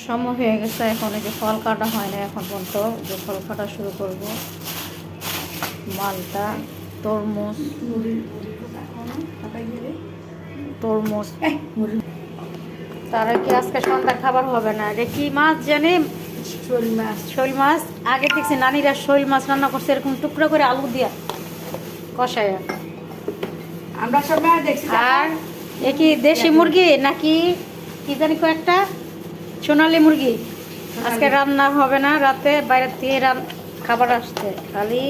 সময় হয়ে গেছে, এখন এই যে ফল কাটা হয় না এখন পর্যন্ত, যে ফল কাটা শুরু করব। মালটা, তরমুজ, তরমুজ। তারা কি আজকে সন্ধ্যা খাবার হবে না? এটা কি মাছ জানি? শোল মাছ। শোল মাছ। আগে দেখছি নানিরা শোল মাছ রান্না করছে এরকম টুকরো করে আলু দিয়া কষায়। আমরা সবাই দেখছি। আর এ কি দেশি মুরগি নাকি কি জানি কয়েকটা সোনালী মুরগি? আজকে রান্না হবে না, রাতে বাইরের থেকে খাবার আসছে, খালি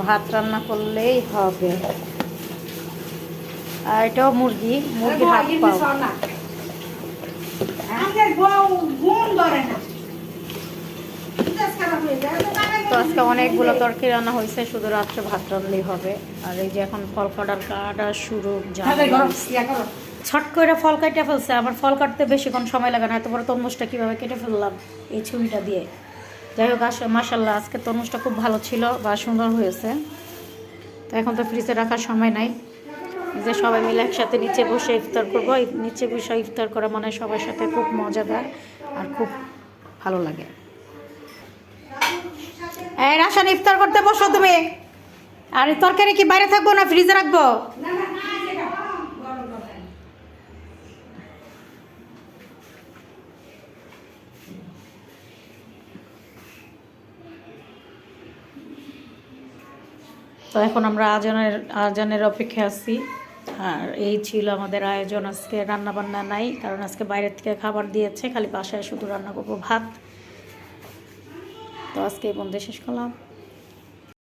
ভাত রান্না করলেই হবে। আর এটাও মুরগি, মুরগির হাত পাও। তো আজকে অনেকগুলো তরকারি রান্না হয়েছে, শুধু রাত্রে ভাত রান্নাই হবে। আর এই যে এখন ফল কাটা শুরু। ছট করে ফল কাটে ফেলছে। আমার ফল কাটতে বেশিক্ষণ সময় লাগে না, এত বড় তরমুজটা কীভাবে কেটে ফেললাম এই ছুরিটা দিয়ে। যাই হোক, মাশাল্লাহ আজকে তরমুজটা খুব ভালো ছিল বা সুন্দর হয়েছে। তো এখন তো ফ্রিজে রাখার সময় নাই, যে সবাই মিলে একসাথে নিচে বসে ইফতার করবো। নিচে বসে ইফতার করা মানে সবার সাথে খুব মজাদার আর খুব ভালো লাগে। এই রাশান, ইফতার করতে বসো তুমি। আর তরকারি কি বাইরে থাকবো না ফ্রিজে রাখবো? তো এখন আমরা আজানের অপেক্ষা আছি। আর এই ছিল আমাদের আয়োজন। আজকে রান্না বান্না নাই, কারণ আজকে বাইরের থেকে খাবার দিয়েছে, খালি বাসায় শুধু রান্না করবো ভাত। তো আজকে এই পর্যন্ত শেষ করলাম।